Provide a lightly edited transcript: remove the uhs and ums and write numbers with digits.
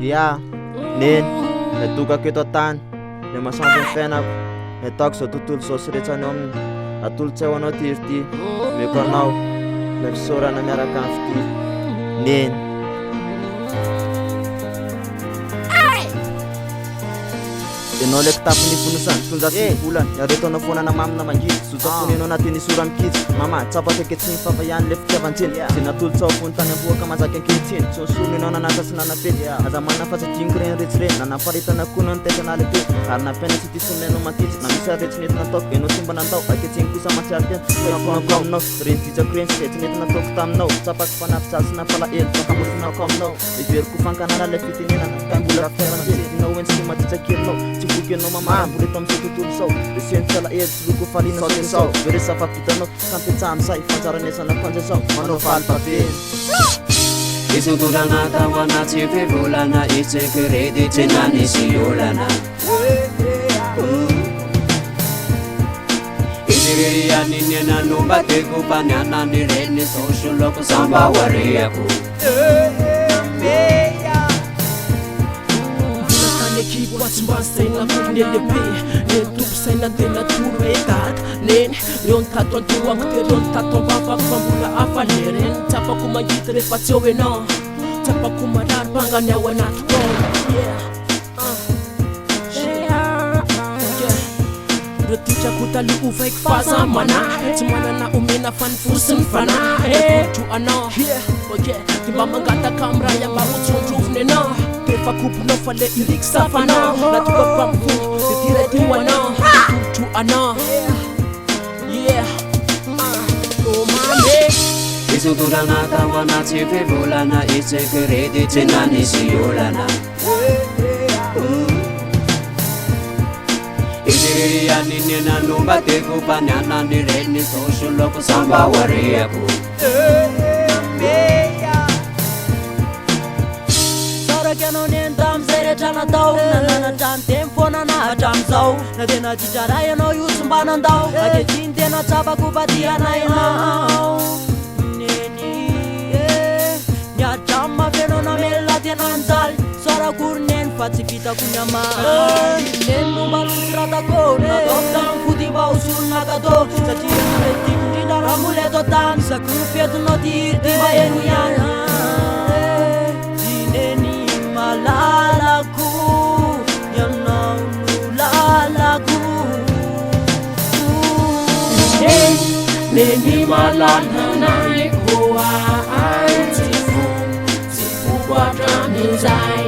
Ya, nen, natokako eto tany le mahasanjo ny fiainako. Ataoko izao tontolo izao sy retsany aminy. Atolotsay ho anao ty ry meko anao la fisaorana miaraka amin'ny fity. Nen. Ianao le kitapon'ny fonosany tonjaty volana. Iareo taona foana na mamina mangidy. Sotsafony ianao anatin'ny sora mikitsy. Mama, tsapaka ankehitriny fa fa ihany le fitiavan-tsiny. Zay natolotsao fony tany amboaka manjaka ankehitriny. Sonsorony ianao nanasa sy nanapety. Aza manana fahatsidigniko reny retsireny. Nanamparitana koa no nitaisana lehibe. Ary nampiaina sy ty somenao matitsy. Na misy aretsy nety nataoko ianao tsy mba natao. Ankehitriny kosa matsiary tena. Fahafonako aminao. Reny dijako reny sy tsy nety nataoko taminao. Tsapaka fanafisazy sy nampalahelo. Fahamofonako aminao. Iveriko fankanana le fitenenana. Mbola fiaran-tsiny. Inao entsika matitsakelinao. Ianao mama mbola eto amin'izay tontolo izao. Le seny fialahelo tsy loko faliana teny izao. Veresa favitanao kampetsah amin'izay fanjaranesana fanjaizao. Manao valy babeny. Isodorana tao anaty fivolana itseky redy tsy nanisy olana. Izy aniny nanomba teko mpanianany reny sosoloko samba wariako. Ekipo atsimbassaina amin'ny lehibe le tomposaina tena toro ekata neny reo ny tato antoako de reo ny tato ambavako fa mbola hafa le reny tsapako mangity rehefa tsy eo enao tsapako marary mpangany ao anatiko reo titrako tali ovaiko faza manahy tsy manana omena fa ny fosy ny fanahy tro anao ty mba mangataka am'ray amba hotsondrovony anao fa koponao fa le iriky safanao natoka mpamifony de tirety ho anao tolotro anao oh mame Isodorana tao anaty fivolana itseky redy tsy nanisy olana. Izy aniny nanomba teko mpanianany reny sosoloko samba wariako. Kianao nenda am'izay rehetra natao nananatra ny tempona na hatram'izao na tena titraray ianao io tsy mba nandao ankehitriny tena tsapako vadiana ianao neny niadramy mafenao namelona tena anjaly sorakory neny fa tsy vitako ny amaly neny momba losy ratako nataoko tamy fody mba hosolona katô satria naretiko indrindra raha mola eto tany saky ny fetinao ty hirity mba eno ihany lalako ianao no lalako neny malalana eko ay tsy foko hatramin'izay